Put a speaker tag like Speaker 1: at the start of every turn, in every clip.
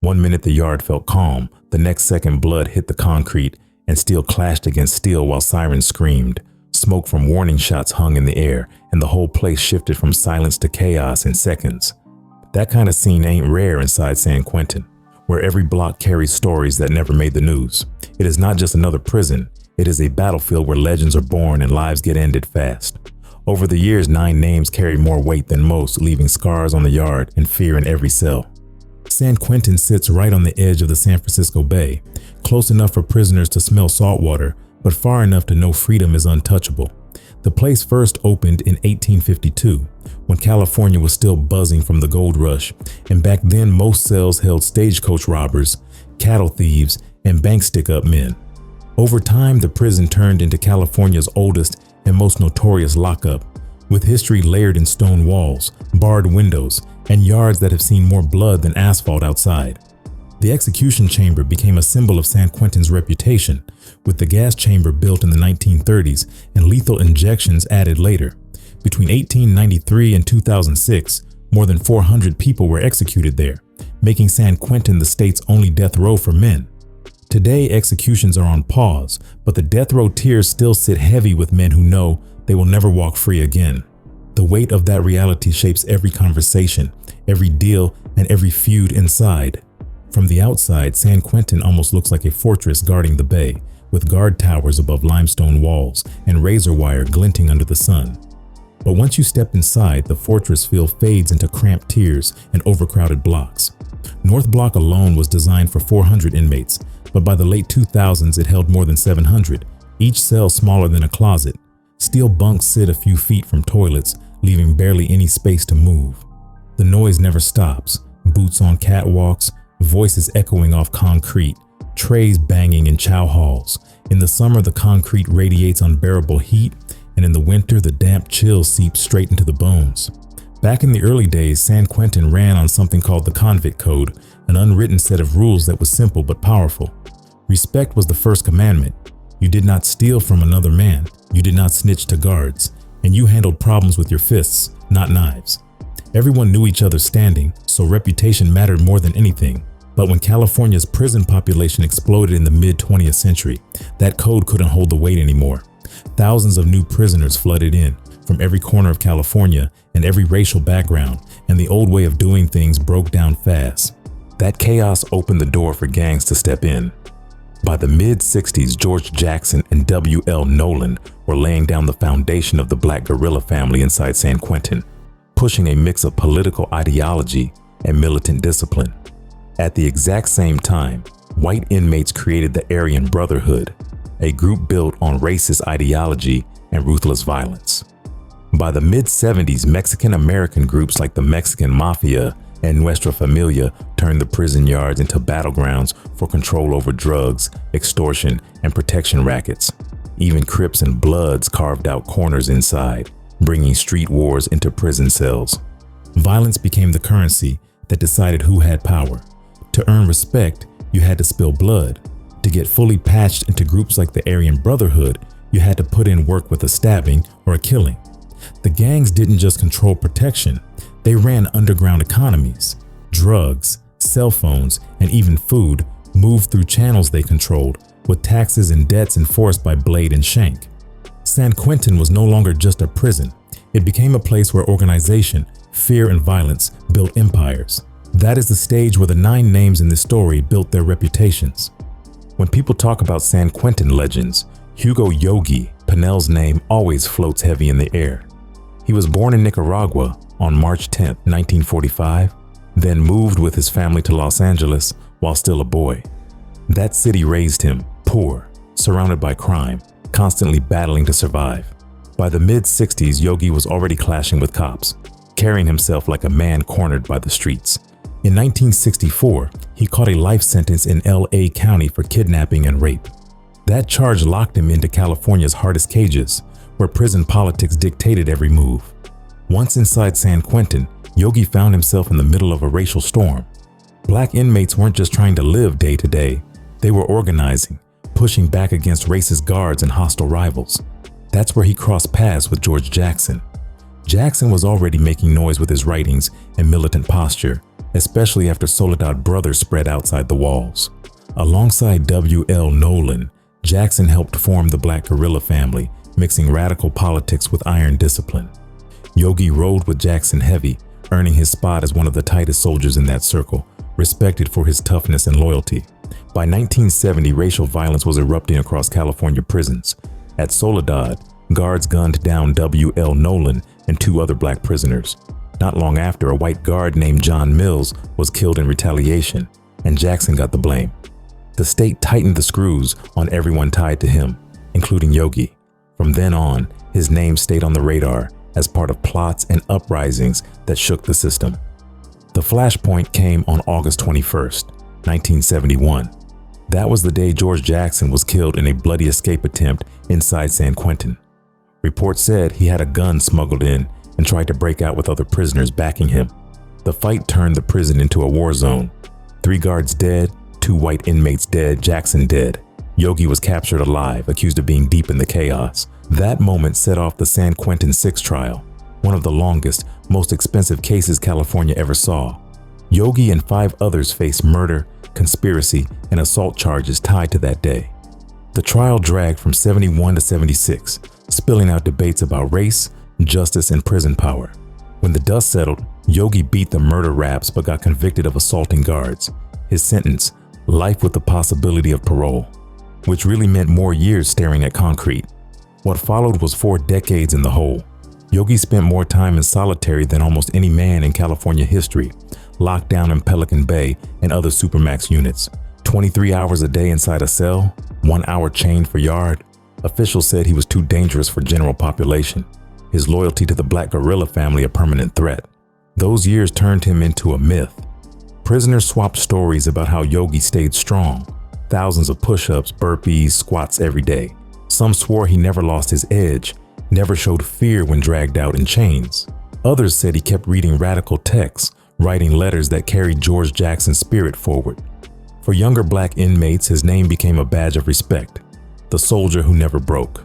Speaker 1: One minute the yard felt calm, the next second blood hit the concrete and steel clashed against steel while sirens screamed. Smoke from warning shots hung in the air, and the whole place shifted from silence to chaos in seconds. That kind of scene ain't rare inside San Quentin, where every block carries stories that never made the news. It is not just another prison, it is a battlefield where legends are born and lives get ended fast. Over the years, 9 names carried more weight than most, leaving scars on the yard and fear in every cell. San Quentin sits right on the edge of the San Francisco Bay, close enough for prisoners to smell salt water, but far enough to know freedom is untouchable. The place first opened in 1852, when California was still buzzing from the gold rush, and back then most cells held stagecoach robbers, cattle thieves, and bank stick-up men. Over time, the prison turned into California's oldest and most notorious lockup, with history layered in stone walls, barred windows, and yards that have seen more blood than asphalt outside. The execution chamber became a symbol of San Quentin's reputation, with the gas chamber built in the 1930s and lethal injections added later. Between 1893 and 2006, more than 400 people were executed there, making San Quentin the state's only death row for men. Today, executions are on pause, but the death row tiers still sit heavy with men who know they will never walk free again. The weight of that reality shapes every conversation, every deal, and every feud inside. From the outside, San Quentin almost looks like a fortress guarding the bay, with guard towers above limestone walls and razor wire glinting under the sun. But once you step inside, the fortress feel fades into cramped tiers and overcrowded blocks. North Block alone was designed for 400 inmates, but by the late 2000s it held more than 700, each cell smaller than a closet. Steel bunks sit a few feet from toilets, leaving barely any space to move. The noise never stops, boots on catwalks, voices echoing off concrete, trays banging in chow halls. In the summer, the concrete radiates unbearable heat, and in the winter, the damp chill seeps straight into the bones. Back in the early days, San Quentin ran on something called the Convict Code, an unwritten set of rules that was simple but powerful. Respect was the first commandment. You did not steal from another man, you did not snitch to guards, and you handled problems with your fists, not knives. Everyone knew each other's standing, so reputation mattered more than anything. But when California's prison population exploded in the mid-20th century, that code couldn't hold the weight anymore. Thousands of new prisoners flooded in from every corner of California and every racial background, and the old way of doing things broke down fast. That chaos opened the door for gangs to step in. By the mid-60s, George Jackson and W.L. Nolan were laying down the foundation of the Black guerrilla family inside San Quentin, pushing a mix of political ideology and militant discipline. At the exact same time, white inmates created the Aryan Brotherhood, a group built on racist ideology and ruthless violence. By the mid-70s, Mexican-American groups like the Mexican Mafia and Nuestra Familia turned the prison yards into battlegrounds for control over drugs, extortion, and protection rackets. Even Crips and Bloods carved out corners inside, bringing street wars into prison cells. Violence became the currency that decided who had power. To earn respect, you had to spill blood. To get fully patched into groups like the Aryan Brotherhood, you had to put in work with a stabbing or a killing. The gangs didn't just control protection, they ran underground economies. Drugs, cell phones, and even food moved through channels they controlled, with taxes and debts enforced by blade and shank. San Quentin was no longer just a prison. It became a place where organization, fear, and violence built empires. That is the stage where the 9 names in this story built their reputations. When people talk about San Quentin legends, Hugo Yogi Pinell's name always floats heavy in the air. He was born in Nicaragua on March 10, 1945, then moved with his family to Los Angeles while still a boy. That city raised him, poor, surrounded by crime, constantly battling to survive. By the mid-60s, Yogi was already clashing with cops, carrying himself like a man cornered by the streets. In 1964, he caught a life sentence in L.A. County for kidnapping and rape. That charge locked him into California's hardest cages, where prison politics dictated every move. Once inside San Quentin, Yogi found himself in the middle of a racial storm. Black inmates weren't just trying to live day to day, they were organizing, pushing back against racist guards and hostile rivals. That's where he crossed paths with George Jackson. Jackson was already making noise with his writings and militant posture, especially after Soledad Brothers spread outside the walls. Alongside W.L. Nolan, Jackson helped form the Black Guerrilla family, mixing radical politics with iron discipline. Yogi rode with Jackson heavy, earning his spot as one of the tightest soldiers in that circle, respected for his toughness and loyalty. By 1970, racial violence was erupting across California prisons. At Soledad, guards gunned down W.L. Nolan and 2 other black prisoners. Not long after, a white guard named John Mills was killed in retaliation, and Jackson got the blame. The state tightened the screws on everyone tied to him, including Yogi. From then on, his name stayed on the radar as part of plots and uprisings that shook the system. The flashpoint came on August 21st, 1971. That was the day George Jackson was killed in a bloody escape attempt inside San Quentin. Reports said he had a gun smuggled in and tried to break out with other prisoners backing him. The fight turned the prison into a war zone. 3 guards dead, 2 white inmates dead, Jackson dead. Yogi was captured alive, accused of being deep in the chaos. That moment set off the San Quentin 6 trial, one of the longest, most expensive cases California ever saw. Yogi and 5 others faced murder, conspiracy, and assault charges tied to that day. The trial dragged from 71 to 76, spilling out debates about race, justice, and prison power. When the dust settled, Yogi beat the murder raps but got convicted of assaulting guards. His sentence, life with the possibility of parole, which really meant more years staring at concrete. What followed was 4 decades in the hole. Yogi spent more time in solitary than almost any man in California history, locked down in Pelican Bay and other Supermax units. 23 hours a day inside a cell, 1 hour chained for yard. Officials said he was too dangerous for general population. His loyalty to the Black Guerrilla family a permanent threat. Those years turned him into a myth. Prisoners swapped stories about how Yogi stayed strong. Thousands of push-ups, burpees, squats every day. Some swore he never lost his edge, never showed fear when dragged out in chains. Others said he kept reading radical texts, writing letters that carried George Jackson's spirit forward. For younger black inmates, his name became a badge of respect. The soldier who never broke.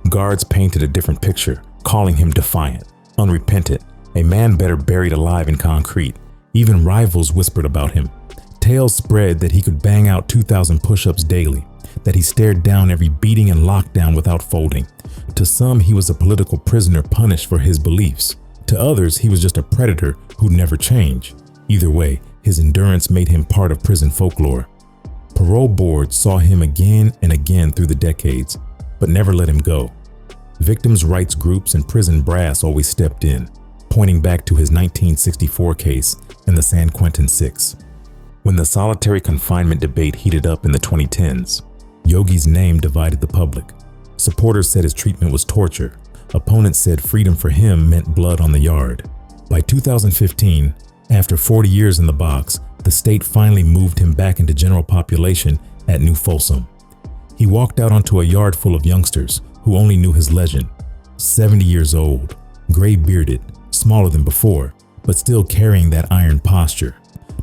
Speaker 1: Guards painted a different picture, calling him defiant, unrepentant, a man better buried alive in concrete. Even rivals whispered about him. Tales spread that he could bang out 2,000 push-ups daily, that he stared down every beating and lockdown without folding. To some, he was a political prisoner punished for his beliefs. To others, he was just a predator who'd never change. Either way, his endurance made him part of prison folklore. Parole boards saw him again and again through the decades, but never let him go. Victims' rights groups and prison brass always stepped in, pointing back to his 1964 case and the San Quentin 6. When the solitary confinement debate heated up in the 2010s, Yogi's name divided the public. Supporters said his treatment was torture. Opponents said freedom for him meant blood on the yard. By 2015, after 40 years in the box, the state finally moved him back into general population at New Folsom. He walked out onto a yard full of youngsters who only knew his legend. 70 years old, gray-bearded, smaller than before, but still carrying that iron posture.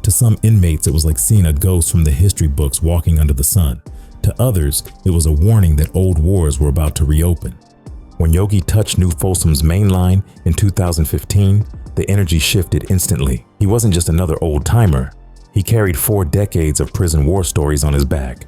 Speaker 1: To some inmates, it was like seeing a ghost from the history books walking under the sun. To others, it was a warning that old wars were about to reopen. When Yogi touched New Folsom's main line in 2015, the energy shifted instantly. He wasn't just another old-timer. He carried 4 decades of prison war stories on his back.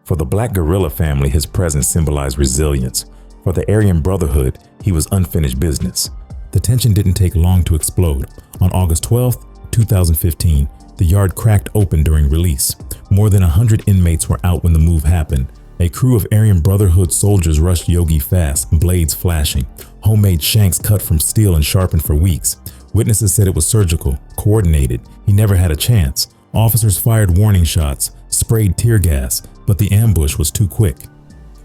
Speaker 1: For the Black Guerrilla family, his presence symbolized resilience. For the Aryan Brotherhood, he was unfinished business. The tension didn't take long to explode. On August 12, 2015, the yard cracked open during release. More than 100 inmates were out when the move happened. A crew of Aryan Brotherhood soldiers rushed Yogi fast, blades flashing, homemade shanks cut from steel and sharpened for weeks. Witnesses said it was surgical, coordinated. He never had a chance. Officers fired warning shots, sprayed tear gas, but the ambush was too quick.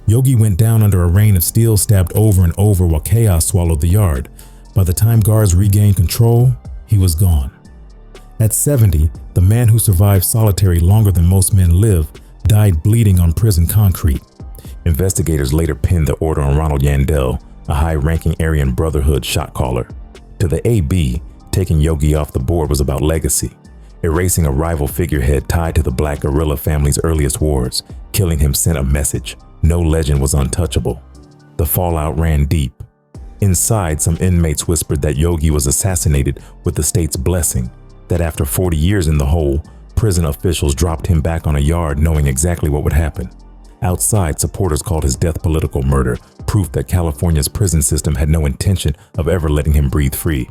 Speaker 1: Yogi went down under a rain of steel stabbed over and over while chaos swallowed the yard. By the time guards regained control, he was gone. At 70, the man who survived solitary longer than most men live died bleeding on prison concrete. Investigators later pinned the order on Ronald Yandell, a high-ranking Aryan Brotherhood shot caller. To the AB, taking Yogi off the board was about legacy, erasing a rival figurehead tied to the Black Guerrilla family's earliest wars. Killing him sent a message: no legend was untouchable. The fallout ran deep. Inside, some inmates whispered that Yogi was assassinated with the state's blessing, that after 40 years in the hole, prison officials dropped him back on a yard knowing exactly what would happen. Outside, supporters called his death political murder, proof that California's prison system had no intention of ever letting him breathe free.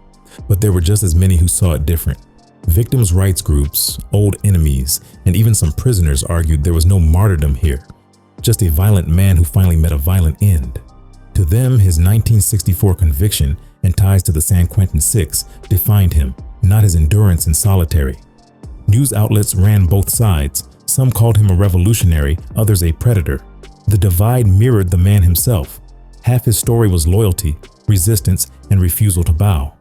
Speaker 1: But there were just as many who saw it different. Victims' rights groups, old enemies, and even some prisoners argued there was no martyrdom here, just a violent man who finally met a violent end. To them, his 1964 conviction and ties to the San Quentin Six defined him, not his endurance in solitary. News outlets ran both sides. Some called him a revolutionary, others a predator. The divide mirrored the man himself. Half his story was loyalty, resistance, and refusal to bow.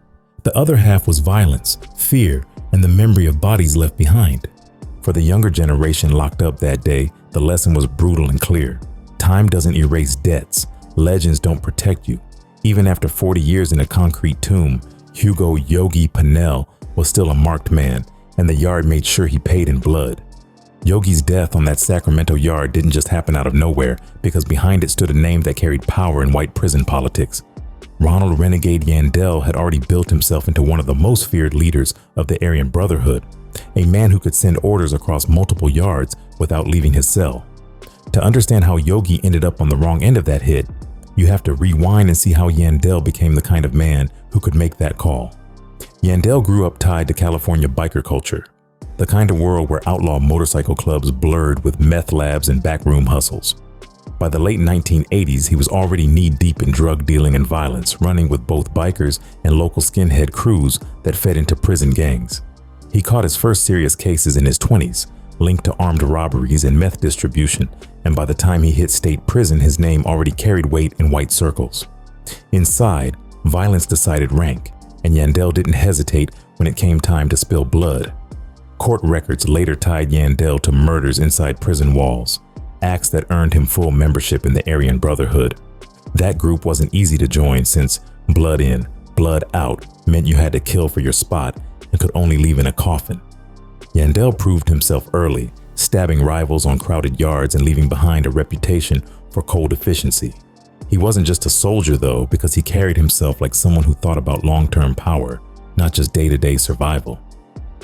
Speaker 1: The other half was violence, fear, and the memory of bodies left behind. For the younger generation locked up that day, the lesson was brutal and clear. Time doesn't erase debts. Legends don't protect you. Even after 40 years in a concrete tomb, Hugo Yogi Pinell was still a marked man, and the yard made sure he paid in blood. Yogi's death on that Sacramento yard didn't just happen out of nowhere, because behind it stood a name that carried power in white prison politics. Ronald "Renegade" Yandell had already built himself into one of the most feared leaders of the Aryan Brotherhood, a man who could send orders across multiple yards without leaving his cell. To understand how Yogi ended up on the wrong end of that hit, you have to rewind and see how Yandell became the kind of man who could make that call. Yandell grew up tied to California biker culture, the kind of world where outlaw motorcycle clubs blurred with meth labs and backroom hustles. By the late 1980s, he was already knee-deep in drug dealing and violence, running with both bikers and local skinhead crews that fed into prison gangs. He caught his first serious cases in his 20s, linked to armed robberies and meth distribution, and by the time he hit state prison, his name already carried weight in white circles. Inside, violence decided rank, and Yandell didn't hesitate when it came time to spill blood. Court records later tied Yandell to murders inside prison walls, acts that earned him full membership in the Aryan Brotherhood. That group wasn't easy to join since blood in, blood out meant you had to kill for your spot and could only leave in a coffin. Yandell proved himself early, stabbing rivals on crowded yards and leaving behind a reputation for cold efficiency. He wasn't just a soldier though, because he carried himself like someone who thought about long-term power, not just day-to-day survival.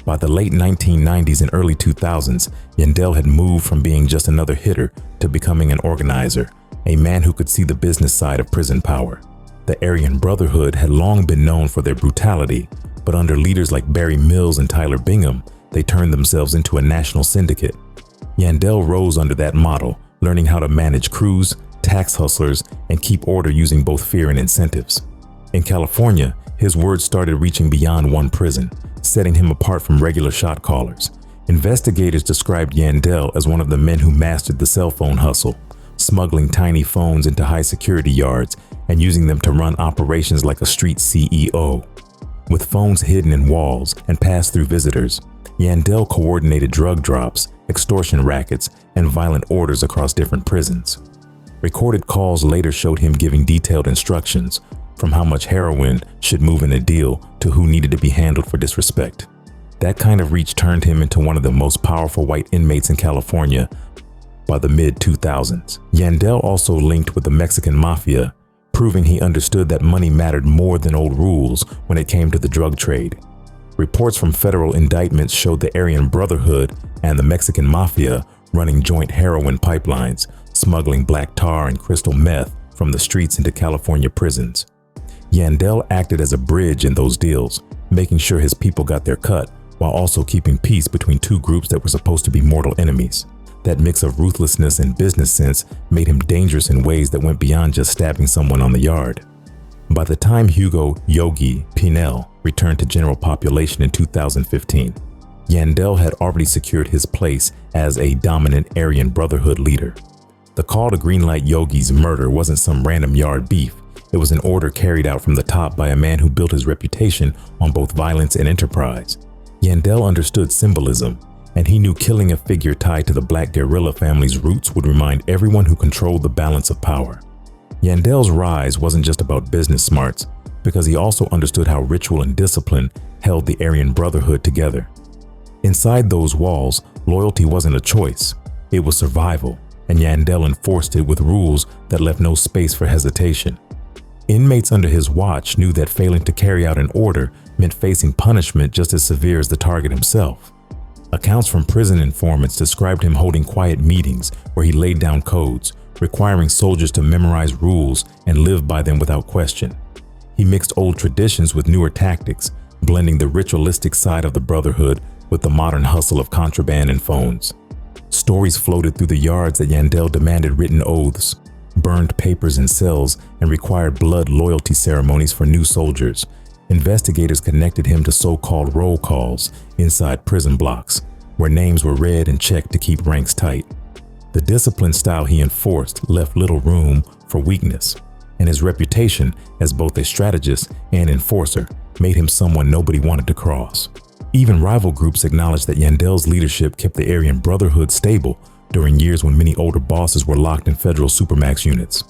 Speaker 1: By the late 1990s and early 2000s, Yandell had moved from being just another hitter to becoming an organizer, a man who could see the business side of prison power. The Aryan Brotherhood had long been known for their brutality, but under leaders like Barry Mills and Tyler Bingham, they turned themselves into a national syndicate. Yandell rose under that model, learning how to manage crews, tax hustlers, and keep order using both fear and incentives. In California, his words started reaching beyond one prison, setting him apart from regular shot callers. Investigators described Yandell as one of the men who mastered the cell phone hustle, smuggling tiny phones into high-security yards and using them to run operations like a street CEO. With phones hidden in walls and pass-through visitors, Yandell coordinated drug drops, extortion rackets, and violent orders across different prisons. Recorded calls later showed him giving detailed instructions, from how much heroin should move in a deal to who needed to be handled for disrespect. That kind of reach turned him into one of the most powerful white inmates in California by the mid-2000s. Yandell also linked with the Mexican mafia, proving he understood that money mattered more than old rules when it came to the drug trade. Reports from federal indictments showed the Aryan Brotherhood and the Mexican mafia running joint heroin pipelines, smuggling black tar and crystal meth from the streets into California prisons. Yandell acted as a bridge in those deals, making sure his people got their cut while also keeping peace between two groups that were supposed to be mortal enemies. That mix of ruthlessness and business sense made him dangerous in ways that went beyond just stabbing someone on the yard. By the time Hugo Yogi Pinell returned to general population in 2015, Yandell had already secured his place as a dominant Aryan Brotherhood leader. The call to greenlight Yogi's murder wasn't some random yard beef. It was an order carried out from the top by a man who built his reputation on both violence and enterprise. Yandell understood symbolism, and he knew killing a figure tied to the black guerrilla family's roots would remind everyone who controlled the balance of power. Yandell's rise wasn't just about business smarts, because he also understood how ritual and discipline held the Aryan Brotherhood together. Inside those walls, loyalty wasn't a choice, it was survival, and Yandell enforced it with rules that left no space for hesitation. Inmates under his watch knew that failing to carry out an order meant facing punishment just as severe as the target himself. Accounts from prison informants described him holding quiet meetings where he laid down codes, requiring soldiers to memorize rules and live by them without question. He mixed old traditions with newer tactics, blending the ritualistic side of the Brotherhood with the modern hustle of contraband and phones. Stories floated through the yards that Yandell demanded written oaths, burned papers in cells, and required blood loyalty ceremonies for new soldiers. Investigators connected him to so-called roll calls inside prison blocks, where names were read and checked to keep ranks tight. The discipline style he enforced left little room for weakness, and his reputation as both a strategist and enforcer made him someone nobody wanted to cross. Even rival groups acknowledged that Yandell's leadership kept the Aryan Brotherhood stable during years when many older bosses were locked in federal supermax units.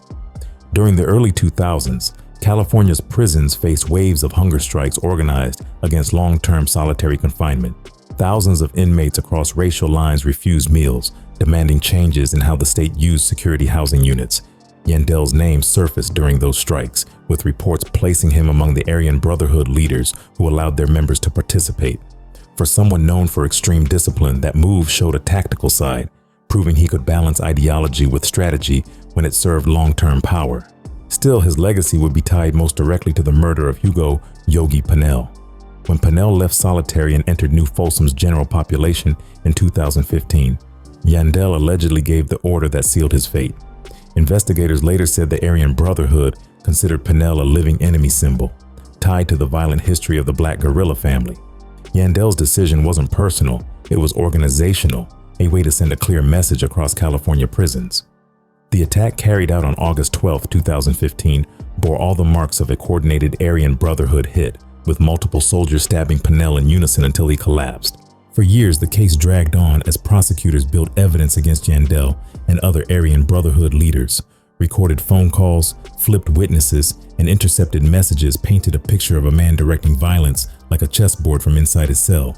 Speaker 1: During the early 2000s, California's prisons faced waves of hunger strikes organized against long-term solitary confinement. Thousands of inmates across racial lines refused meals, demanding changes in how the state used security housing units. Yandell's name surfaced during those strikes, with reports placing him among the Aryan Brotherhood leaders who allowed their members to participate. For someone known for extreme discipline, that move showed a tactical side, proving he could balance ideology with strategy when it served long-term power. Still, his legacy would be tied most directly to the murder of Hugo "Yogi" Pinell. When Pinell left solitary and entered New Folsom's general population in 2015, Yandell allegedly gave the order that sealed his fate. Investigators later said the Aryan Brotherhood considered Pinell a living enemy symbol, tied to the violent history of the Black guerrilla family. Yandell's decision wasn't personal, it was organizational, a way to send a clear message across California prisons. The attack carried out on August 12, 2015, bore all the marks of a coordinated Aryan Brotherhood hit, with multiple soldiers stabbing Pinell in unison until he collapsed. For years, the case dragged on as prosecutors built evidence against Yandell and other Aryan Brotherhood leaders. Recorded phone calls, flipped witnesses, and intercepted messages painted a picture of a man directing violence like a chessboard from inside his cell.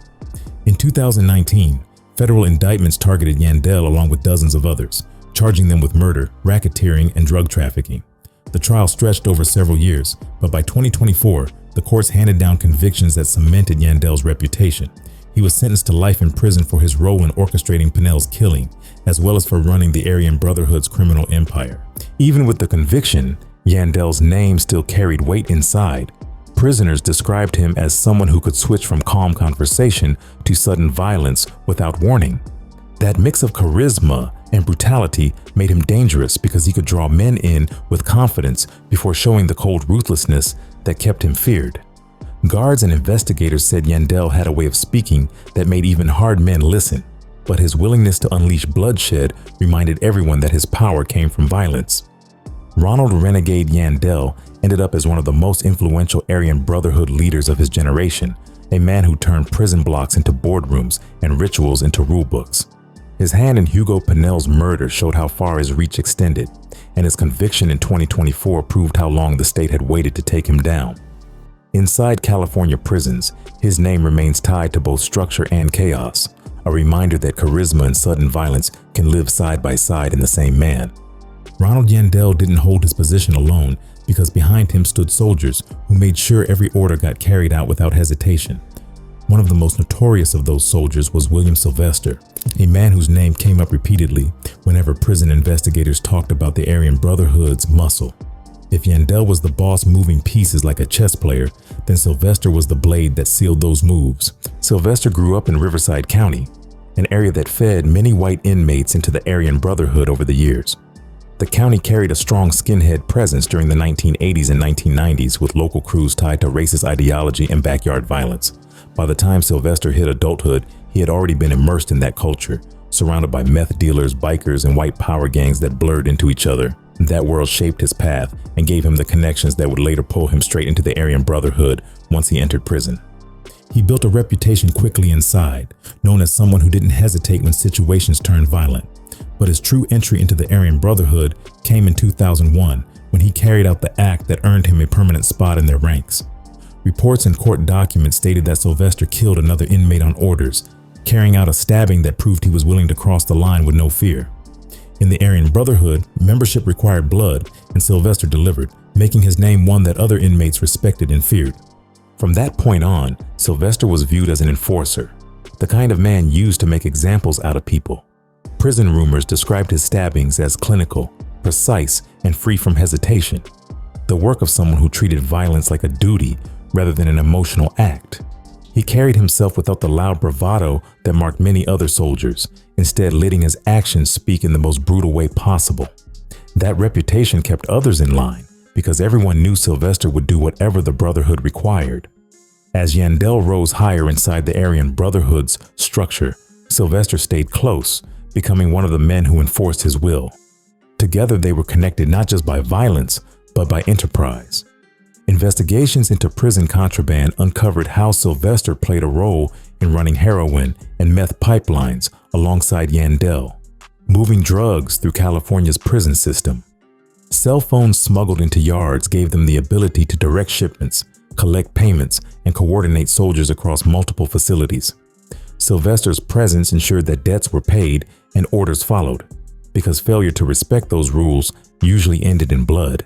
Speaker 1: In 2019, federal indictments targeted Yandell along with dozens of others, charging them with murder, racketeering, and drug trafficking. The trial stretched over several years, but by 2024, the courts handed down convictions that cemented Yandell's reputation. He was sentenced to life in prison for his role in orchestrating Pinell's killing, as well as for running the Aryan Brotherhood's criminal empire. Even with the conviction, Yandell's name still carried weight inside. Prisoners described him as someone who could switch from calm conversation to sudden violence without warning. That mix of charisma and brutality made him dangerous because he could draw men in with confidence before showing the cold ruthlessness that kept him feared. Guards and investigators said Yandell had a way of speaking that made even hard men listen, but his willingness to unleash bloodshed reminded everyone that his power came from violence. Ronald "Renegade" Yandell ended up as one of the most influential Aryan Brotherhood leaders of his generation, a man who turned prison blocks into boardrooms and rituals into rulebooks. His hand in Hugo Pinell's murder showed how far his reach extended, and his conviction in 2024 proved how long the state had waited to take him down. Inside California prisons, his name remains tied to both structure and chaos, a reminder that charisma and sudden violence can live side by side in the same man. Ronald Yandell didn't hold his position alone because behind him stood soldiers who made sure every order got carried out without hesitation. One of the most notorious of those soldiers was William Sylvester, a man whose name came up repeatedly whenever prison investigators talked about the Aryan Brotherhood's muscle. If Yandell was the boss moving pieces like a chess player, then Sylvester was the blade that sealed those moves. Sylvester grew up in Riverside County, an area that fed many white inmates into the Aryan Brotherhood over the years. The county carried a strong skinhead presence during the 1980s and 1990s, with local crews tied to racist ideology and backyard violence. By the time Sylvester hit adulthood, he had already been immersed in that culture, surrounded by meth dealers, bikers, and white power gangs that blurred into each other. That world shaped his path and gave him the connections that would later pull him straight into the Aryan Brotherhood once he entered prison. He built a reputation quickly inside, known as someone who didn't hesitate when situations turned violent. But his true entry into the Aryan Brotherhood came in 2001, when he carried out the act that earned him a permanent spot in their ranks. Reports and court documents stated that Sylvester killed another inmate on orders, carrying out a stabbing that proved he was willing to cross the line with no fear. In the Aryan Brotherhood, membership required blood, and Sylvester delivered, making his name one that other inmates respected and feared. From that point on, Sylvester was viewed as an enforcer, the kind of man used to make examples out of people. Prison rumors described his stabbings as clinical, precise, and free from hesitation, the work of someone who treated violence like a duty rather than an emotional act. He carried himself without the loud bravado that marked many other soldiers, instead letting his actions speak in the most brutal way possible. That reputation kept others in line because everyone knew Sylvester would do whatever the Brotherhood required. As Yandell rose higher inside the Aryan Brotherhood's structure, Sylvester stayed close, becoming one of the men who enforced his will. Together they were connected not just by violence, but by enterprise. Investigations into prison contraband uncovered how Sylvester played a role in running heroin and meth pipelines alongside Yandell, moving drugs through California's prison system. Cell phones smuggled into yards gave them the ability to direct shipments, collect payments, and coordinate soldiers across multiple facilities. Sylvester's presence ensured that debts were paid and orders followed, because failure to respect those rules usually ended in blood.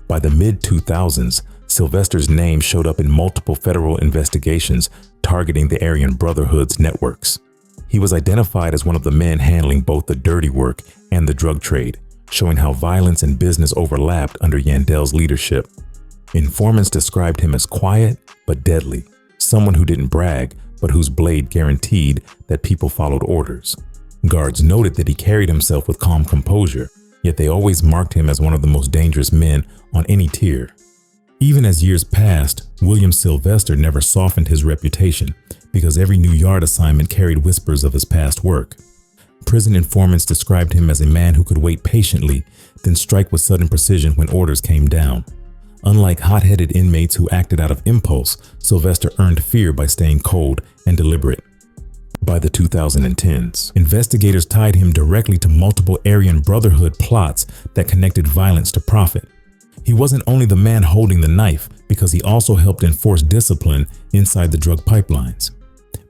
Speaker 1: By the mid-2000s, Sylvester's name showed up in multiple federal investigations targeting the Aryan Brotherhood's networks. He was identified as one of the men handling both the dirty work and the drug trade, showing how violence and business overlapped under Yandell's leadership. Informants described him as quiet but deadly, someone who didn't brag but whose blade guaranteed that people followed orders. Guards noted that he carried himself with calm composure, yet they always marked him as one of the most dangerous men on any tier. Even as years passed, William Sylvester never softened his reputation because every new yard assignment carried whispers of his past work. Prison informants described him as a man who could wait patiently, then strike with sudden precision when orders came down. Unlike hot-headed inmates who acted out of impulse, Sylvester earned fear by staying cold and deliberate. By the 2010s, investigators tied him directly to multiple Aryan Brotherhood plots that connected violence to profit. He wasn't only the man holding the knife because he also helped enforce discipline inside the drug pipelines.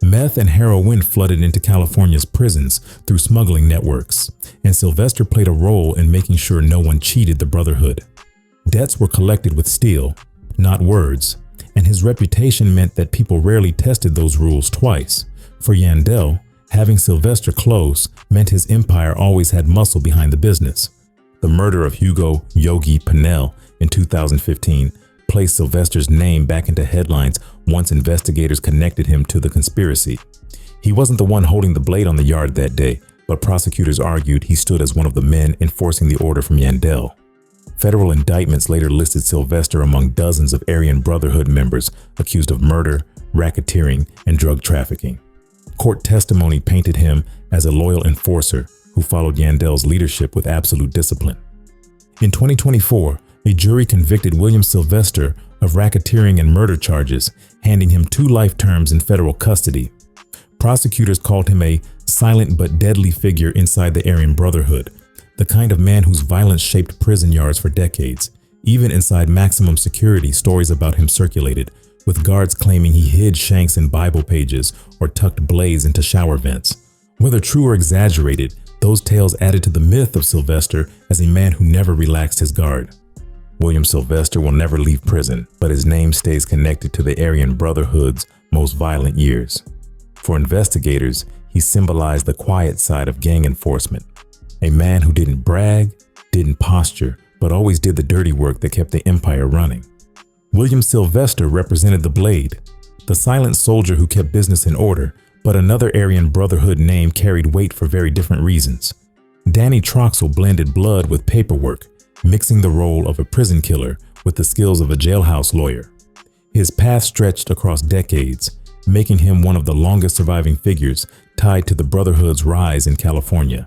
Speaker 1: Meth and heroin flooded into California's prisons through smuggling networks, and Sylvester played a role in making sure no one cheated the Brotherhood. Debts were collected with steel, not words, and his reputation meant that people rarely tested those rules twice. For Yandell, having Sylvester close meant his empire always had muscle behind the business. The murder of Hugo "Yogi" Pinell in 2015 placed Sylvester's name back into headlines once investigators connected him to the conspiracy. He wasn't the one holding the blade on the yard that day, but prosecutors argued he stood as one of the men enforcing the order from Yandell. Federal indictments later listed Sylvester among dozens of Aryan Brotherhood members accused of murder, racketeering, and drug trafficking. Court testimony painted him as a loyal enforcer who followed Yandell's leadership with absolute discipline. In 2024, a jury convicted William Sylvester of racketeering and murder charges, handing him 2 life terms in federal custody. Prosecutors called him a silent but deadly figure inside the Aryan Brotherhood, the kind of man whose violence shaped prison yards for decades. Even inside maximum security, stories about him circulated, with guards claiming he hid shanks in Bible pages or tucked blades into shower vents. Whether true or exaggerated, those tales added to the myth of Sylvester as a man who never relaxed his guard. William Sylvester will never leave prison, but his name stays connected to the Aryan Brotherhood's most violent years. For investigators, he symbolized the quiet side of gang enforcement, a man who didn't brag, didn't posture, but always did the dirty work that kept the empire running. William Sylvester represented the blade, the silent soldier who kept business in order, but another Aryan Brotherhood name carried weight for very different reasons. Danny Troxell blended blood with paperwork, mixing the role of a prison killer with the skills of a jailhouse lawyer. His path stretched across decades, making him one of the longest surviving figures tied to the Brotherhood's rise in California.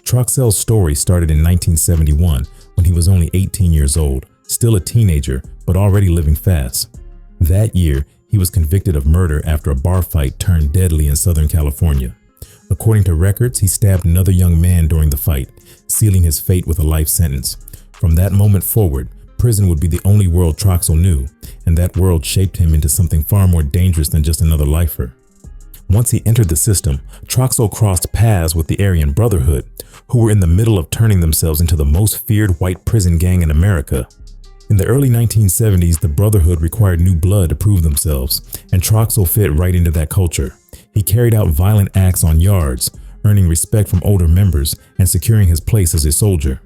Speaker 1: Troxell's story started in 1971 when he was only 18 years old, still a teenager, but already living fast. That year, he was convicted of murder after a bar fight turned deadly in Southern California. According to records, he stabbed another young man during the fight, sealing his fate with a life sentence. From that moment forward, prison would be the only world Troxell knew, and that world shaped him into something far more dangerous than just another lifer. Once he entered the system, Troxell crossed paths with the Aryan Brotherhood, who were in the middle of turning themselves into the most feared white prison gang in America. In the early 1970s, the Brotherhood required new blood to prove themselves, and Troxell fit right into that culture. He carried out violent acts on yards, earning respect from older members and securing his place as a soldier.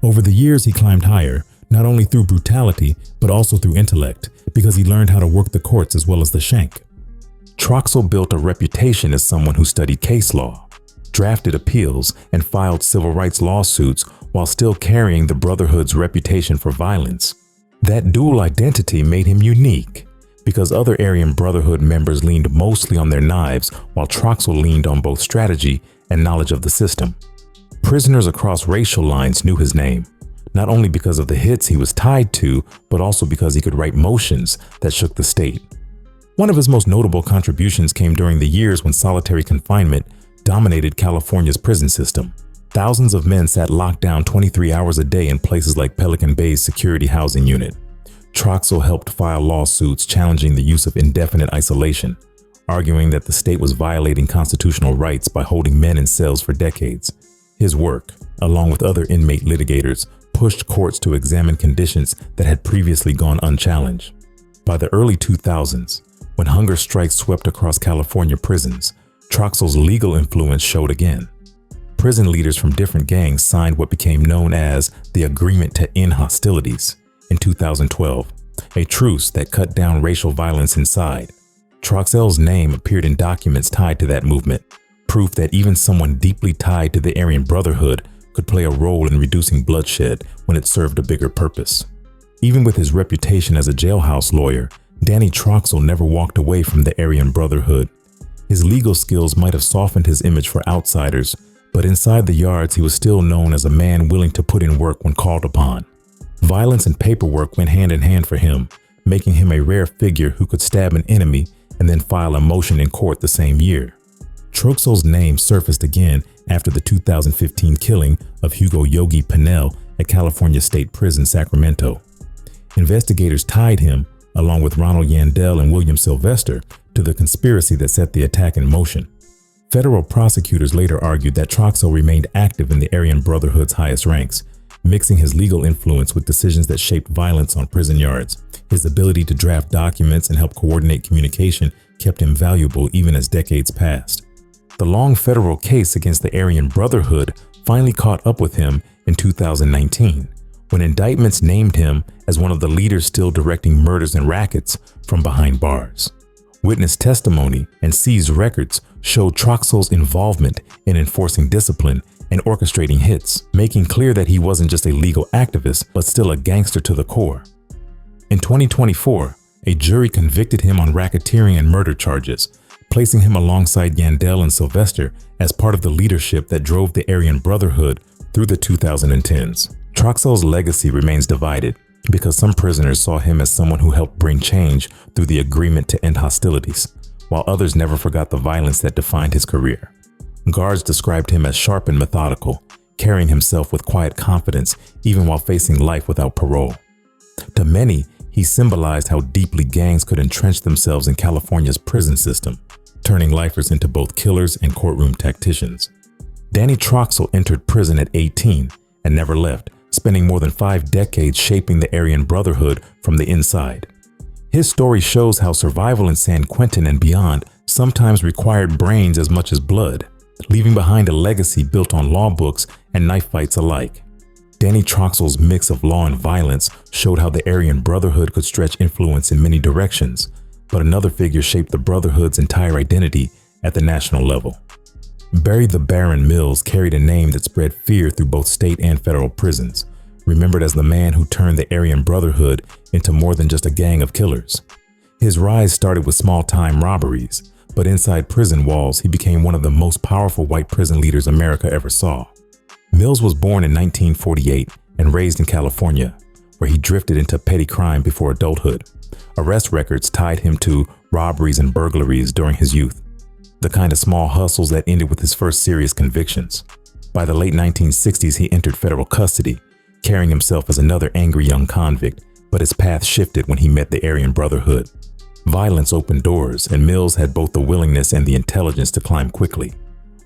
Speaker 1: Over the years, he climbed higher, not only through brutality, but also through intellect, because he learned how to work the courts as well as the shank. Troxell built a reputation as someone who studied case law, drafted appeals, and filed civil rights lawsuits while still carrying the Brotherhood's reputation for violence. That dual identity made him unique, because other Aryan Brotherhood members leaned mostly on their knives, while Troxell leaned on both strategy and knowledge of the system. Prisoners across racial lines knew his name, not only because of the hits he was tied to, but also because he could write motions that shook the state. One of his most notable contributions came during the years when solitary confinement dominated California's prison system. Thousands of men sat locked down 23 hours a day in places like Pelican Bay's security housing unit. Troxell helped file lawsuits challenging the use of indefinite isolation, arguing that the state was violating constitutional rights by holding men in cells for decades. His work, along with other inmate litigators, pushed courts to examine conditions that had previously gone unchallenged. By the early 2000s, when hunger strikes swept across California prisons, Troxell's legal influence showed again. Prison leaders from different gangs signed what became known as the Agreement to End Hostilities in 2012, a truce that cut down racial violence inside. Troxell's name appeared in documents tied to that movement, proof that even someone deeply tied to the Aryan Brotherhood could play a role in reducing bloodshed when it served a bigger purpose. Even with his reputation as a jailhouse lawyer, Danny Troxell never walked away from the Aryan Brotherhood. His legal skills might have softened his image for outsiders, but inside the yards he was still known as a man willing to put in work when called upon. Violence and paperwork went hand in hand for him, making him a rare figure who could stab an enemy and then file a motion in court the same year. Troxell's name surfaced again after the 2015 killing of Hugo Pinell at California State Prison, Sacramento. Investigators tied him, along with Ronald Yandell and William Sylvester, to the conspiracy that set the attack in motion. Federal prosecutors later argued that Troxell remained active in the Aryan Brotherhood's highest ranks, mixing his legal influence with decisions that shaped violence on prison yards. His ability to draft documents and help coordinate communication kept him valuable even as decades passed. The long federal case against the Aryan Brotherhood finally caught up with him in 2019, when indictments named him as one of the leaders still directing murders and rackets from behind bars. Witness testimony and seized records showed Troxell's involvement in enforcing discipline and orchestrating hits, making clear that he wasn't just a legal activist, but still a gangster to the core. In 2024, a jury convicted him on racketeering and murder charges, placing him alongside Yandell and Sylvester as part of the leadership that drove the Aryan Brotherhood through the 2010s. Troxell's legacy remains divided because some prisoners saw him as someone who helped bring change through the Agreement to End Hostilities, while others never forgot the violence that defined his career. Guards described him as sharp and methodical, carrying himself with quiet confidence even while facing life without parole. To many, he symbolized how deeply gangs could entrench themselves in California's prison system, turning lifers into both killers and courtroom tacticians. Danny Troxell entered prison at 18 and never left, spending more than 5 decades shaping the Aryan Brotherhood from the inside. His story shows how survival in San Quentin and beyond sometimes required brains as much as blood, leaving behind a legacy built on law books and knife fights alike. Danny Troxell's mix of law and violence showed how the Aryan Brotherhood could stretch influence in many directions, but another figure shaped the Brotherhood's entire identity at the national level. Barry the Baron Mills carried a name that spread fear through both state and federal prisons, remembered as the man who turned the Aryan Brotherhood into more than just a gang of killers. His rise started with small-time robberies, but inside prison walls, he became one of the most powerful white prison leaders America ever saw. Mills was born in 1948 and raised in California, where he drifted into petty crime before adulthood. Arrest records tied him to robberies and burglaries during his youth, the kind of small hustles that ended with his first serious convictions. By the late 1960s, he entered federal custody, carrying himself as another angry young convict, but his path shifted when he met the Aryan Brotherhood. Violence opened doors, and Mills had both the willingness and the intelligence to climb quickly.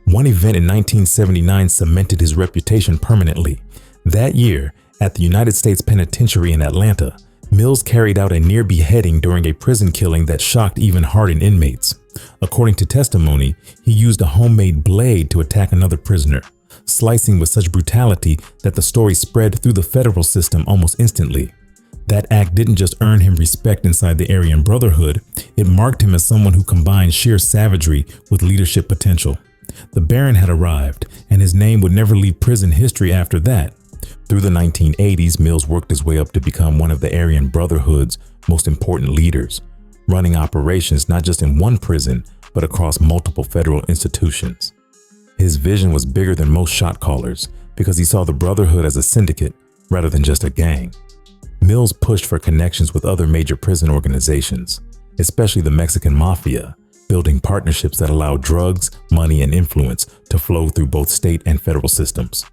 Speaker 1: One event in 1979 cemented his reputation permanently. That year, at the United States Penitentiary in Atlanta, Mills carried out a near beheading during a prison killing that shocked even hardened inmates. According to testimony, he used a homemade blade to attack another prisoner, slicing with such brutality that the story spread through the federal system almost instantly. That act didn't just earn him respect inside the Aryan Brotherhood, it marked him as someone who combined sheer savagery with leadership potential. The Baron had arrived, and his name would never leave prison history after that. Through the 1980s, Mills worked his way up to become one of the Aryan Brotherhood's most important leaders, running operations not just in one prison, but across multiple federal institutions. His vision was bigger than most shot callers because he saw the Brotherhood as a syndicate rather than just a gang. Mills pushed for connections with other major prison organizations, especially the Mexican Mafia, building partnerships that allowed drugs, money, and influence to flow through both state and federal systems.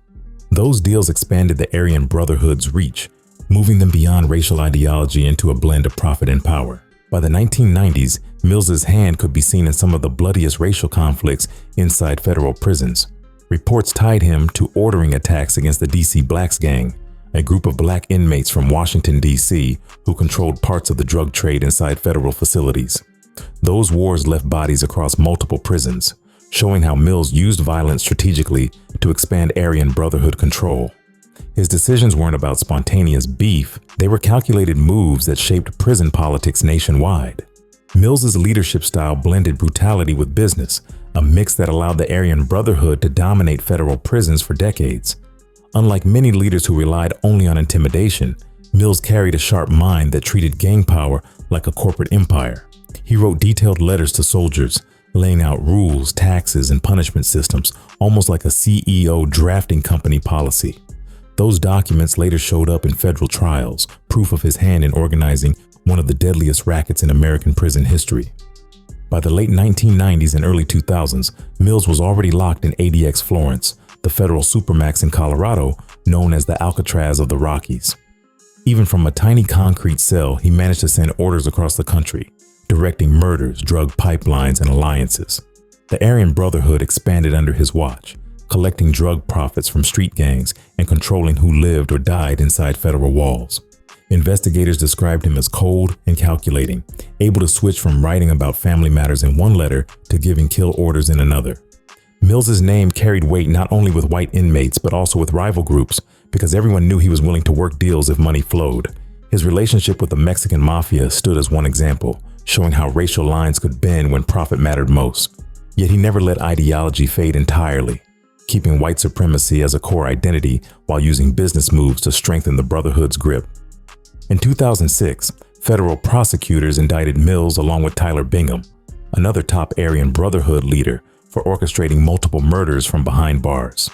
Speaker 1: Those deals expanded the Aryan Brotherhood's reach, moving them beyond racial ideology into a blend of profit and power. By the 1990s, Mills's hand could be seen in some of the bloodiest racial conflicts inside federal prisons. Reports tied him to ordering attacks against the DC Blacks Gang, a group of black inmates from Washington, D.C., who controlled parts of the drug trade inside federal facilities. Those wars left bodies across multiple prisons, showing how Mills used violence strategically to expand Aryan Brotherhood control. His decisions weren't about spontaneous beef, they were calculated moves that shaped prison politics nationwide. Mills's leadership style blended brutality with business, a mix that allowed the Aryan Brotherhood to dominate federal prisons for decades. Unlike many leaders who relied only on intimidation, Mills carried a sharp mind that treated gang power like a corporate empire. He wrote detailed letters to soldiers, laying out rules, taxes, and punishment systems, almost like a CEO drafting company policy. Those documents later showed up in federal trials, proof of his hand in organizing one of the deadliest rackets in American prison history. By the late 1990s and early 2000s, Mills was already locked in ADX Florence, the federal supermax in Colorado, known as the Alcatraz of the Rockies. Even from a tiny concrete cell, he managed to send orders across the country, directing murders, drug pipelines, and alliances. The Aryan Brotherhood expanded under his watch, collecting drug profits from street gangs and controlling who lived or died inside federal walls. Investigators described him as cold and calculating, able to switch from writing about family matters in one letter to giving kill orders in another. Mills's name carried weight not only with white inmates but also with rival groups, because everyone knew he was willing to work deals if money flowed. His relationship with the Mexican Mafia stood as one example, showing how racial lines could bend when profit mattered most. Yet he never let ideology fade entirely, keeping white supremacy as a core identity while using business moves to strengthen the Brotherhood's grip. In 2006, federal prosecutors indicted Mills along with Tyler Bingham, another top Aryan Brotherhood leader, for orchestrating multiple murders from behind bars.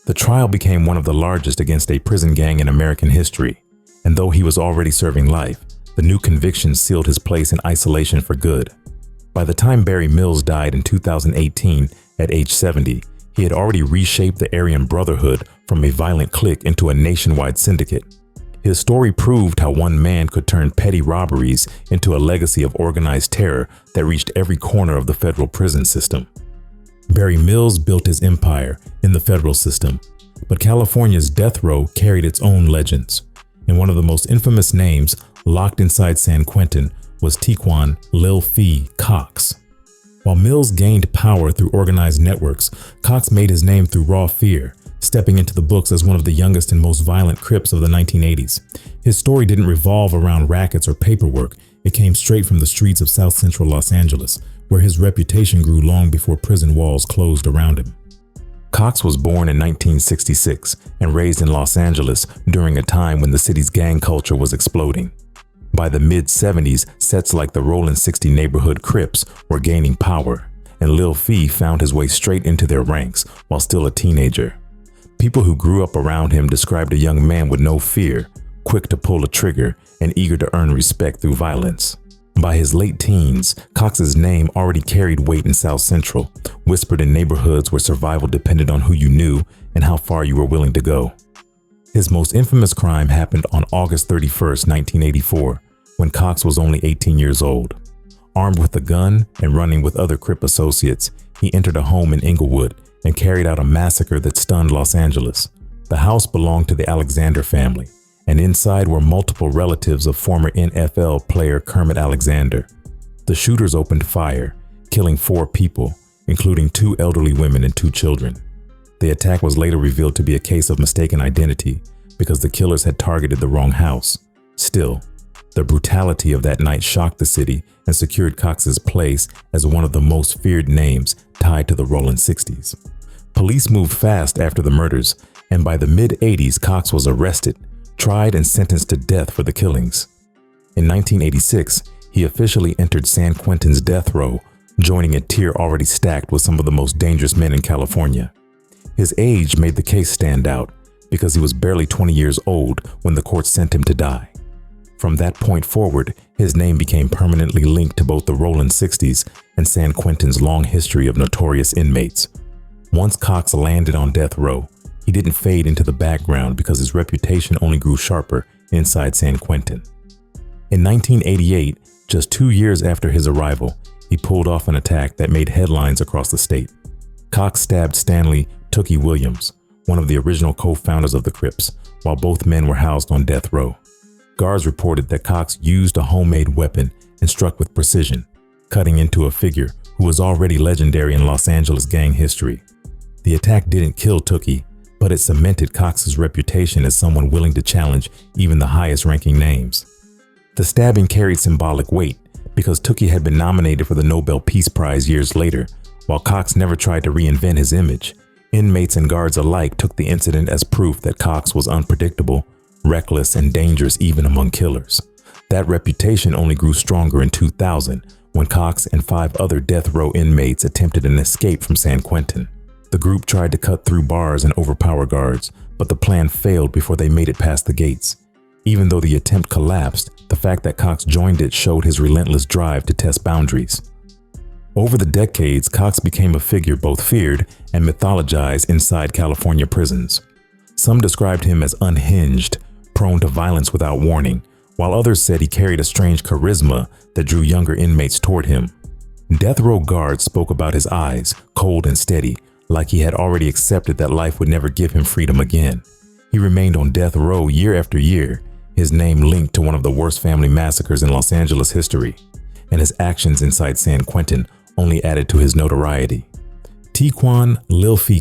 Speaker 1: The trial became one of the largest against a prison gang in American history, and though he was already serving life, the new conviction sealed his place in isolation for good. By the time Barry Mills died in 2018 at age 70, he had already reshaped the Aryan Brotherhood from a violent clique into a nationwide syndicate. His story proved how one man could turn petty robberies into a legacy of organized terror that reached every corner of the federal prison system. Barry Mills built his empire in the federal system, but California's death row carried its own legends, and one of the most infamous names locked inside San Quentin was Tiequon Lil Fee Cox. While Mills gained power through organized networks, Cox made his name through raw fear, stepping into the books as one of the youngest and most violent Crips of the 1980s. His story didn't revolve around rackets or paperwork, it came straight from the streets of South Central Los Angeles, where his reputation grew long before prison walls closed around him. Cox was born in 1966 and raised in Los Angeles during a time when the city's gang culture was exploding. By the mid-70s, sets like the Rollin' 60 neighborhood Crips were gaining power, and Lil Fee found his way straight into their ranks while still a teenager. People who grew up around him described a young man with no fear, quick to pull a trigger, and eager to earn respect through violence. By his late teens, Cox's name already carried weight in South Central, whispered in neighborhoods where survival depended on who you knew and how far you were willing to go. His most infamous crime happened on August 31, 1984, when Cox was only 18 years old. Armed with a gun and running with other Crip associates, he entered a home in Inglewood and carried out a massacre that stunned Los Angeles. The house belonged to the Alexander family, and inside were multiple relatives of former NFL player Kermit Alexander. The shooters opened fire, killing 4 people, including 2 elderly women and 2 children. The attack was later revealed to be a case of mistaken identity because the killers had targeted the wrong house. Still, the brutality of that night shocked the city and secured Cox's place as one of the most feared names tied to the rolling 60s. Police moved fast after the murders, and by the mid-80s, Cox was arrested, tried, and sentenced to death for the killings. In 1986, he officially entered San Quentin's death row, joining a tier already stacked with some of the most dangerous men in California. His age made the case stand out because he was barely 20 years old when the court sent him to die. From that point forward, his name became permanently linked to both the rolling 60s and San Quentin's long history of notorious inmates. Once Cox landed on death row, he didn't fade into the background because his reputation only grew sharper inside San Quentin. In 1988, just 2 years after his arrival, he pulled off an attack that made headlines across the state. Cox stabbed Stanley Tookie Williams, one of the original co-founders of the Crips, while both men were housed on death row. Guards reported that Cox used a homemade weapon and struck with precision, cutting into a figure who was already legendary in Los Angeles gang history. The attack didn't kill Tookie, but it cemented Cox's reputation as someone willing to challenge even the highest-ranking names. The stabbing carried symbolic weight because Tookie had been nominated for the Nobel Peace Prize years later, while Cox never tried to reinvent his image. Inmates and guards alike took the incident as proof that Cox was unpredictable, reckless, and dangerous even among killers. That reputation only grew stronger in 2000 when Cox and 5 other death row inmates attempted an escape from San Quentin. The group tried to cut through bars and overpower guards, but the plan failed before they made it past the gates. Even though the attempt collapsed, the fact that Cox joined it showed his relentless drive to test boundaries. Over the decades, Cox became a figure both feared and mythologized inside California prisons. Some described him as unhinged, prone to violence without warning, while others said he carried a strange charisma that drew younger inmates toward him. Death row guards spoke about his eyes, cold and steady, like he had already accepted that life would never give him freedom again. He remained on death row year after year, his name linked to one of the worst family massacres in Los Angeles history, and his actions inside San Quentin only added to his notoriety. Tiequon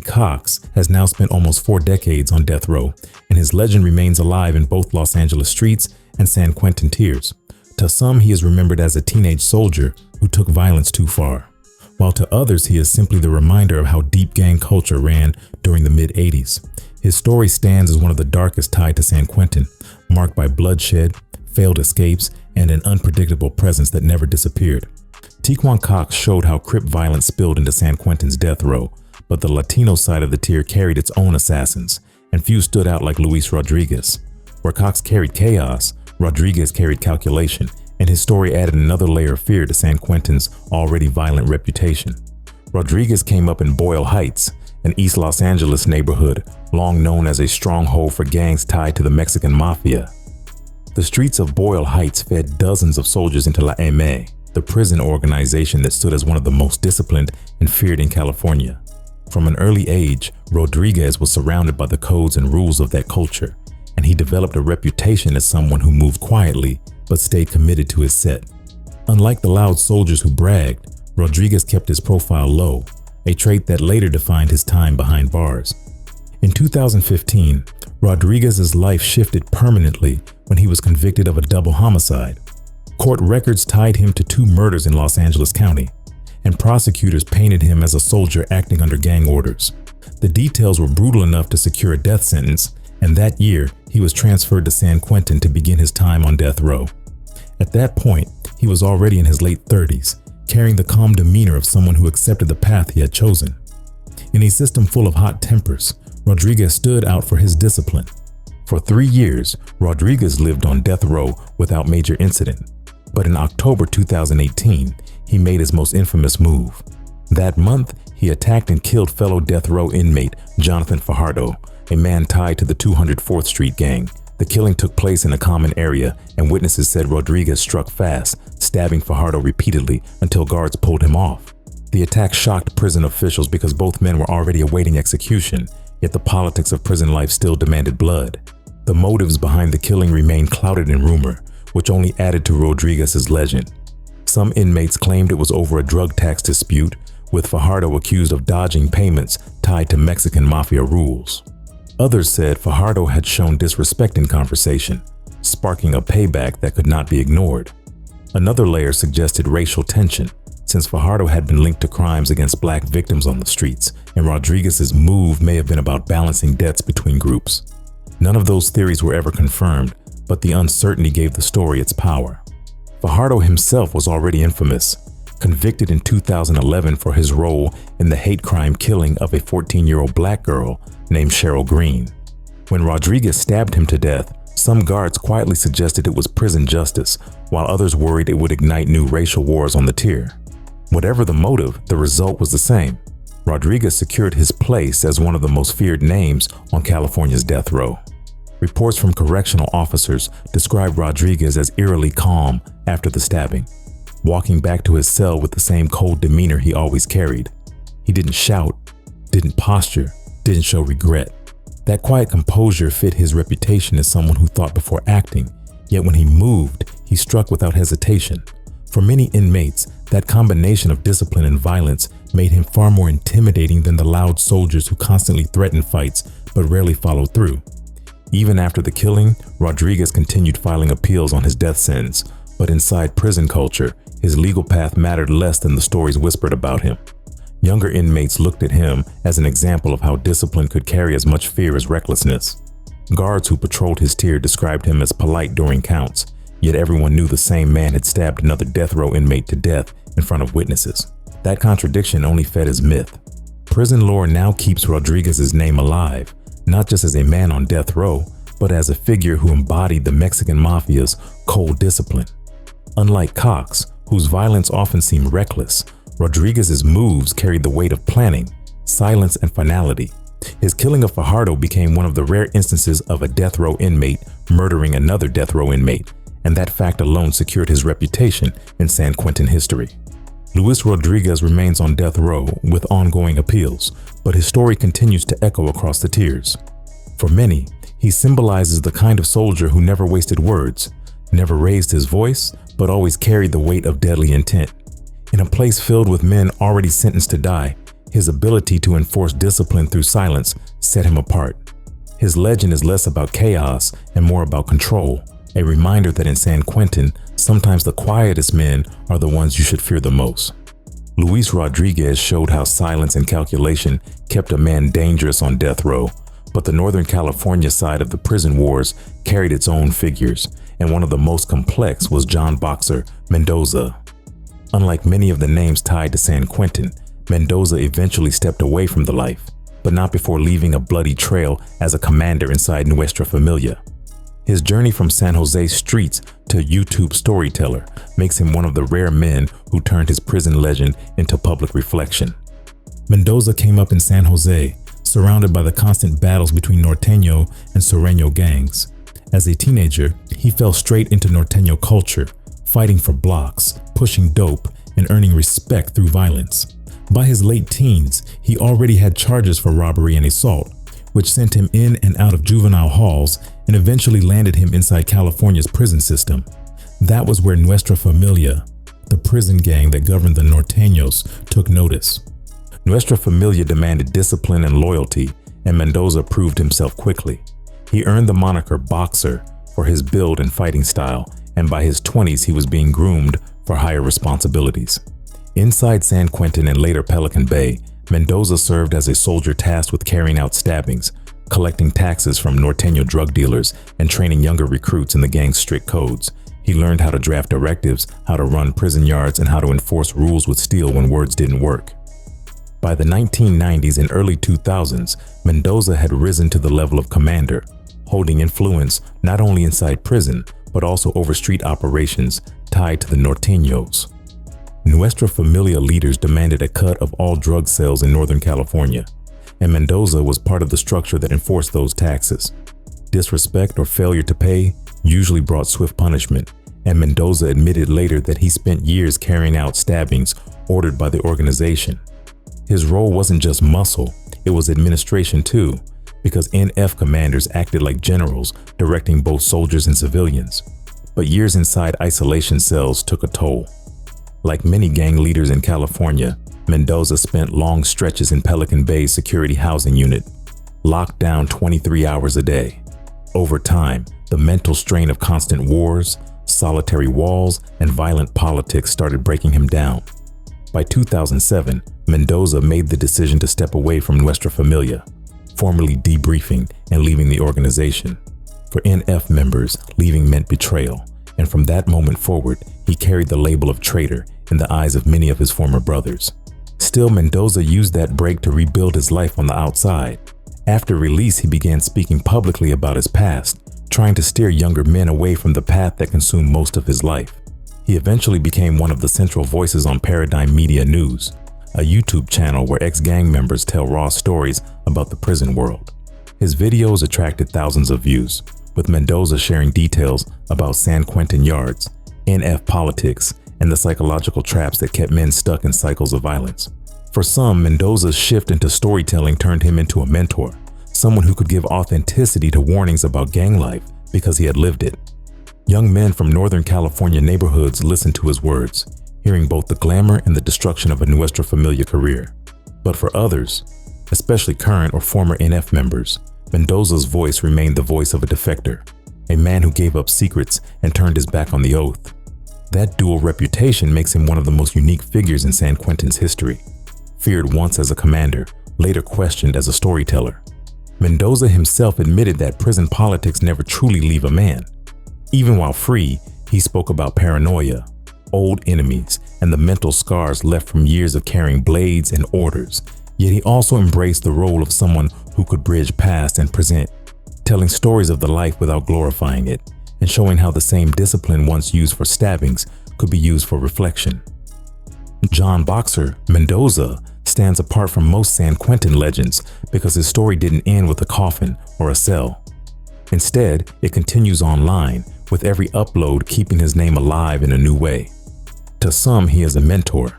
Speaker 1: Cox has now spent almost 4 decades on death row, and his legend remains alive in both Los Angeles streets and San Quentin tiers. To some, he is remembered as a teenage soldier who took violence too far, while to others, he is simply the reminder of how deep gang culture ran during the mid-80s. His story stands as one of the darkest tied to San Quentin, marked by bloodshed, failed escapes, and an unpredictable presence that never disappeared. Tiequon Cox showed how Crip violence spilled into San Quentin's death row, but the Latino side of the tier carried its own assassins, and few stood out like Luis Rodriguez. Where Cox carried chaos, Rodriguez carried calculation, and his story added another layer of fear to San Quentin's already violent reputation. Rodriguez came up in Boyle Heights, an East Los Angeles neighborhood long known as a stronghold for gangs tied to the Mexican mafia. The streets of Boyle Heights fed dozens of soldiers into La M.A., the prison organization that stood as one of the most disciplined and feared in California. From an early age, Rodriguez was surrounded by the codes and rules of that culture, and he developed a reputation as someone who moved quietly but stayed committed to his set. Unlike the loud soldiers who bragged, Rodriguez kept his profile low, a trait that later defined his time behind bars. In 2015, Rodriguez's life shifted permanently when he was convicted of a double homicide. Court records tied him to 2 murders in Los Angeles County, and prosecutors painted him as a soldier acting under gang orders. The details were brutal enough to secure a death sentence, and that year, he was transferred to San Quentin to begin his time on death row. At that point, he was already in his late 30s, carrying the calm demeanor of someone who accepted the path he had chosen. In a system full of hot tempers, Rodriguez stood out for his discipline. For 3 years, Rodriguez lived on death row without major incident. But in October 2018, he made his most infamous move. That month, he attacked and killed fellow death row inmate Jonathan Fajardo, a man tied to the 204th Street gang, The killing took place in a common area, and witnesses said Rodriguez struck fast, stabbing Fajardo repeatedly until guards pulled him off. The attack shocked prison officials because both men were already awaiting execution, yet the politics of prison life still demanded blood. The motives behind the killing remained clouded in rumor, which only added to Rodriguez's legend. Some inmates claimed it was over a drug tax dispute, with Fajardo accused of dodging payments tied to Mexican mafia rules. Others said Fajardo had shown disrespect in conversation, sparking a payback that could not be ignored. Another layer suggested racial tension, since Fajardo had been linked to crimes against black victims on the streets, and Rodriguez's move may have been about balancing debts between groups. None of those theories were ever confirmed, but the uncertainty gave the story its power. Fajardo himself was already infamous, convicted in 2011 for his role in the hate crime killing of a 14-year-old black girl named Cheryl Green. When Rodriguez stabbed him to death, some guards quietly suggested it was prison justice, while others worried it would ignite new racial wars on the tier. Whatever the motive, the result was the same. Rodriguez secured his place as one of the most feared names on California's death row. Reports from correctional officers described Rodriguez as eerily calm after the stabbing, walking back to his cell with the same cold demeanor he always carried. He didn't shout, didn't posture, didn't show regret. That quiet composure fit his reputation as someone who thought before acting, yet when he moved, he struck without hesitation. For many inmates, that combination of discipline and violence made him far more intimidating than the loud soldiers who constantly threatened fights but rarely followed through. Even after the killing, Rodriguez continued filing appeals on his death sentence, but inside prison culture, his legal path mattered less than the stories whispered about him. Younger inmates looked at him as an example of how discipline could carry as much fear as recklessness. Guards who patrolled his tier described him as polite during counts, yet everyone knew the same man had stabbed another death row inmate to death in front of witnesses. That contradiction only fed his myth. Prison lore now keeps Rodriguez's name alive, not just as a man on death row, but as a figure who embodied the Mexican mafia's cold discipline. Unlike Cox, whose violence often seemed reckless, Rodriguez's moves carried the weight of planning, silence, and finality. His killing of Fajardo became one of the rare instances of a death row inmate murdering another death row inmate, and that fact alone secured his reputation in San Quentin history. Luis Rodriguez remains on death row with ongoing appeals, but his story continues to echo across the tiers. For many, he symbolizes the kind of soldier who never wasted words, never raised his voice, but always carried the weight of deadly intent. In a place filled with men already sentenced to die, his ability to enforce discipline through silence set him apart. His legend is less about chaos and more about control, a reminder that in San Quentin, sometimes the quietest men are the ones you should fear the most. Luis Rodriguez showed how silence and calculation kept a man dangerous on death row, but the Northern California side of the prison wars carried its own figures, and one of the most complex was John Boxer Mendoza. Unlike many of the names tied to San Quentin, Mendoza eventually stepped away from the life, but not before leaving a bloody trail as a commander inside Nuestra Familia. His journey from San Jose streets to YouTube storyteller makes him one of the rare men who turned his prison legend into public reflection. Mendoza came up in San Jose, surrounded by the constant battles between Norteño and Sureño gangs. As a teenager, he fell straight into Norteño culture, fighting for blocks, pushing dope, and earning respect through violence. By his late teens, he already had charges for robbery and assault, which sent him in and out of juvenile halls and eventually landed him inside California's prison system. That was where Nuestra Familia, the prison gang that governed the Norteños, took notice. Nuestra Familia demanded discipline and loyalty, and Mendoza proved himself quickly. He earned the moniker Boxer for his build and fighting style, and by his 20s he was being groomed for higher responsibilities. Inside San Quentin and later Pelican Bay, Mendoza served as a soldier tasked with carrying out stabbings, collecting taxes from Norteño drug dealers, and training younger recruits in the gang's strict codes. He learned how to draft directives, how to run prison yards, and how to enforce rules with steel when words didn't work. By the 1990s and early 2000s, Mendoza had risen to the level of commander, holding influence not only inside prison, but also over street operations tied to the Norteños. Nuestra Familia leaders demanded a cut of all drug sales in Northern California, and Mendoza was part of the structure that enforced those taxes. Disrespect or failure to pay usually brought swift punishment, and Mendoza admitted later that he spent years carrying out stabbings ordered by the organization. His role wasn't just muscle, it was administration too, because NF commanders acted like generals, directing both soldiers and civilians. But years inside isolation cells took a toll. Like many gang leaders in California, Mendoza spent long stretches in Pelican Bay's security housing unit, locked down 23 hours a day. Over time, the mental strain of constant wars, solitary walls, and violent politics started breaking him down. By 2007, Mendoza made the decision to step away from Nuestra Familia, formally debriefing and leaving the organization. For NF members, leaving meant betrayal, and from that moment forward, he carried the label of traitor in the eyes of many of his former brothers. Still, Mendoza used that break to rebuild his life on the outside. After release, he began speaking publicly about his past, trying to steer younger men away from the path that consumed most of his life. He eventually became one of the central voices on Paradigm Media News, a YouTube channel where ex-gang members tell raw stories about the prison world. His videos attracted thousands of views, with Mendoza sharing details about San Quentin yards, NF politics, and the psychological traps that kept men stuck in cycles of violence. For some, Mendoza's shift into storytelling turned him into a mentor, someone who could give authenticity to warnings about gang life because he had lived it. Young men from Northern California neighborhoods listened to his words, hearing both the glamour and the destruction of a Nuestra Familia career. But for others, especially current or former NF members, Mendoza's voice remained the voice of a defector, a man who gave up secrets and turned his back on the oath. That dual reputation makes him one of the most unique figures in San Quentin's history. Feared once as a commander, later questioned as a storyteller. Mendoza himself admitted that prison politics never truly leave a man. Even while free, he spoke about paranoia, old enemies, and the mental scars left from years of carrying blades and orders. Yet he also embraced the role of someone who could bridge past and present, telling stories of the life without glorifying it, and showing how the same discipline once used for stabbings could be used for reflection. John Boxer Mendoza stands apart from most San Quentin legends because his story didn't end with a coffin or a cell. Instead, it continues online, with every upload keeping his name alive in a new way. To some, he is a mentor.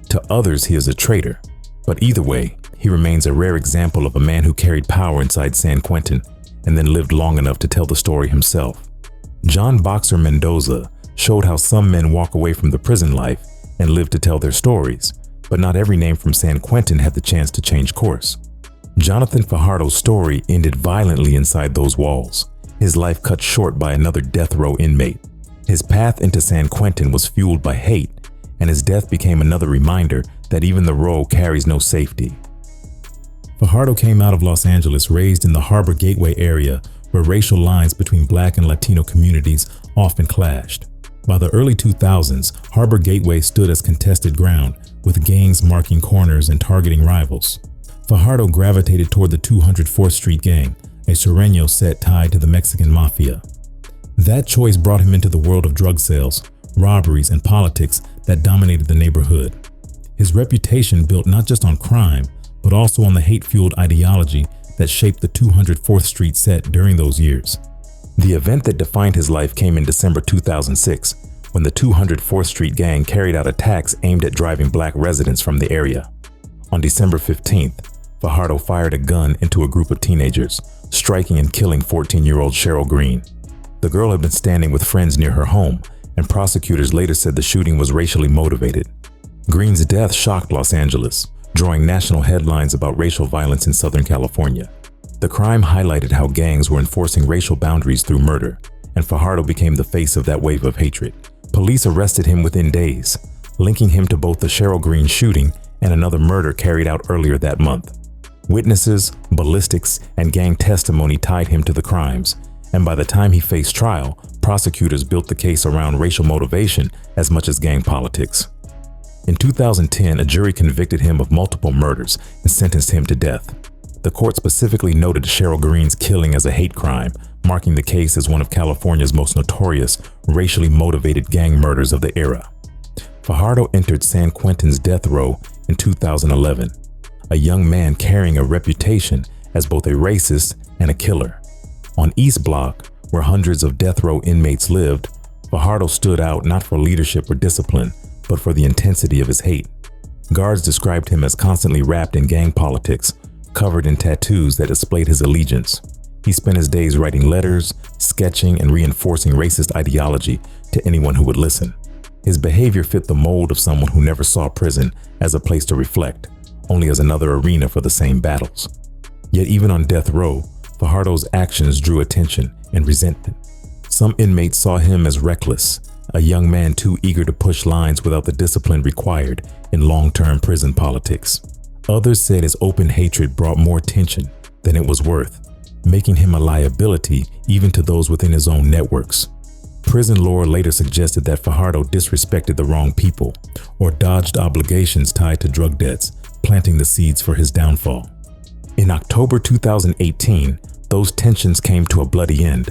Speaker 1: To others, he is a traitor. But either way, he remains a rare example of a man who carried power inside San Quentin and then lived long enough to tell the story himself. John Boxer Mendoza showed how some men walk away from the prison life and live to tell their stories, but not every name from San Quentin had the chance to change course. Jonathan Fajardo's story ended violently inside those walls, his life cut short by another death row inmate. His path into San Quentin was fueled by hate, and his death became another reminder that even the row carries no safety. Fajardo came out of Los Angeles raised in the Harbor Gateway area where racial lines between Black and Latino communities often clashed. By the early 2000s, Harbor Gateway stood as contested ground, with gangs marking corners and targeting rivals. Fajardo gravitated toward the 204th Street Gang, a Sureño set tied to the Mexican Mafia. That choice brought him into the world of drug sales, robberies, and politics that dominated the neighborhood. His reputation built not just on crime, but also on the hate-fueled ideology that shaped the 204th Street set during those years. The event that defined his life came in December 2006, when the 204th Street Gang carried out attacks aimed at driving Black residents from the area. On December 15th, Fajardo fired a gun into a group of teenagers, striking and killing 14-year-old Cheryl Green. The girl had been standing with friends near her home, and prosecutors later said the shooting was racially motivated. Green's death shocked Los Angeles, drawing national headlines about racial violence in Southern California. The crime highlighted how gangs were enforcing racial boundaries through murder, and Fajardo became the face of that wave of hatred. Police arrested him within days, linking him to both the Cheryl Green shooting and another murder carried out earlier that month. Witnesses, ballistics, and gang testimony tied him to the crimes, and by the time he faced trial, prosecutors built the case around racial motivation as much as gang politics. In 2010, a jury convicted him of multiple murders and sentenced him to death. The court specifically noted Cheryl Green's killing as a hate crime, marking the case as one of California's most notorious, racially motivated gang murders of the era. Fajardo entered San Quentin's death row in 2011, a young man carrying a reputation as both a racist and a killer. On East Block, where hundreds of death row inmates lived, Fajardo stood out not for leadership or discipline, but for the intensity of his hate. Guards described him as constantly wrapped in gang politics, covered in tattoos that displayed his allegiance. He spent his days writing letters, sketching, and reinforcing racist ideology to anyone who would listen. His behavior fit the mold of someone who never saw prison as a place to reflect, only as another arena for the same battles. Yet even on death row, Fajardo's actions drew attention and resentment. Some inmates saw him as reckless, a young man too eager to push lines without the discipline required in long-term prison politics. Others said his open hatred brought more tension than it was worth, making him a liability even to those within his own networks. Prison lore later suggested that Fajardo disrespected the wrong people or dodged obligations tied to drug debts, planting the seeds for his downfall. In October 2018, those tensions came to a bloody end.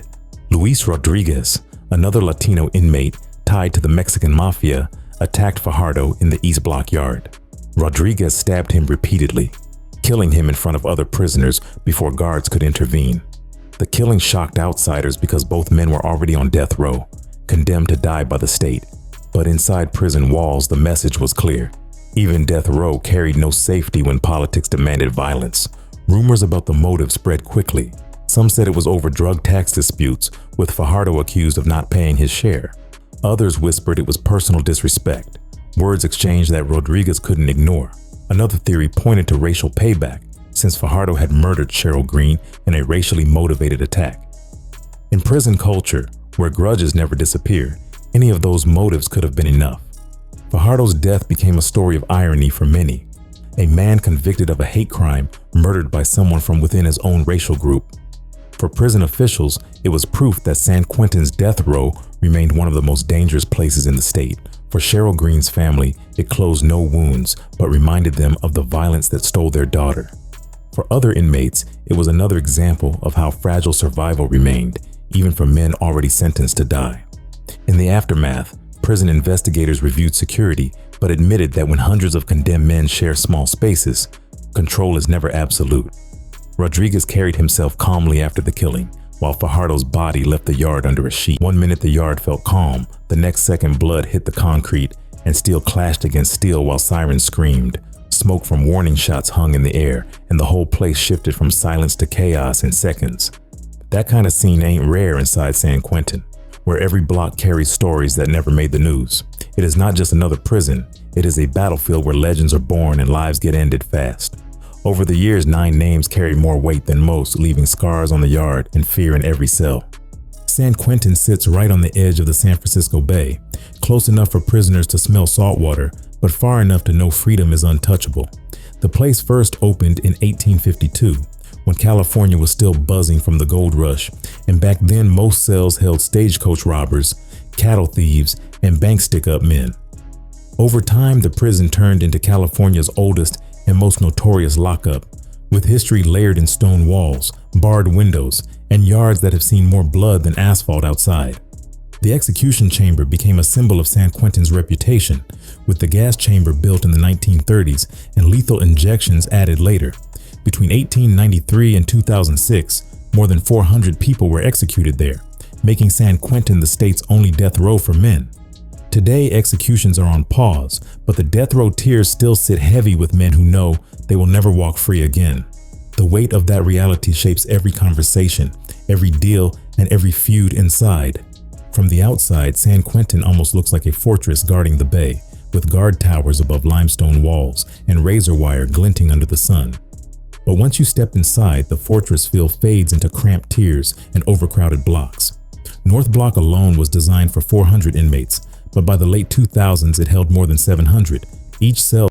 Speaker 1: Luis Rodriguez, another Latino inmate tied to the Mexican mafia, attacked Fajardo in the East Block yard. Rodriguez stabbed him repeatedly, killing him in front of other prisoners before guards could intervene. The killing shocked outsiders because both men were already on death row, condemned to die by the state. But inside prison walls, the message was clear. Even death row carried no safety when politics demanded violence. Rumors about the motive spread quickly. Some said it was over drug tax disputes, with Fajardo accused of not paying his share. Others whispered it was personal disrespect, words exchanged that Rodriguez couldn't ignore. Another theory pointed to racial payback, since Fajardo had murdered Cheryl Green in a racially motivated attack. In prison culture, where grudges never disappear, any of those motives could have been enough. Fajardo's death became a story of irony for many. A man convicted of a hate crime murdered by someone from within his own racial group. For prison officials, it was proof that San Quentin's death row remained one of the most dangerous places in the state. For Cheryl Green's family, it closed no wounds, but reminded them of the violence that stole their daughter. For other inmates, it was another example of how fragile survival remained, even for men already sentenced to die. In the aftermath, prison investigators reviewed security, but admitted that when hundreds of condemned men share small spaces, control is never absolute. Rodriguez carried himself calmly after the killing, while Fajardo's body left the yard under a sheet. One minute the yard felt calm, the next second blood hit the concrete and steel clashed against steel while sirens screamed. Smoke from warning shots hung in the air, and the whole place shifted from silence to chaos in seconds. That kind of scene ain't rare inside San Quentin, where every block carries stories that never made the news. It is not just another prison, it is a battlefield where legends are born and lives get ended fast. Over the years, 9 names carry more weight than most, leaving scars on the yard and fear in every cell. San Quentin sits right on the edge of the San Francisco Bay, close enough for prisoners to smell salt water, but far enough to know freedom is untouchable. The place first opened in 1852, when California was still buzzing from the gold rush, and back then most cells held stagecoach robbers, cattle thieves, and bank stick-up men. Over time, the prison turned into California's oldest and most notorious lockup, with history layered in stone walls, barred windows, and yards that have seen more blood than asphalt outside. The execution chamber became a symbol of San Quentin's reputation, with the gas chamber built in the 1930s and lethal injections added later. Between 1893 and 2006, more than 400 people were executed there, making San Quentin the state's only death row for men. Today, executions are on pause, but the death row tiers still sit heavy with men who know they will never walk free again. The weight of that reality shapes every conversation, every deal, and every feud inside. From the outside, San Quentin almost looks like a fortress guarding the bay, with guard towers above limestone walls and razor wire glinting under the sun. But once you step inside, the fortress feel fades into cramped tiers and overcrowded blocks. North Block alone was designed for 400 inmates, but by the late 2000s it held more than 700, each cell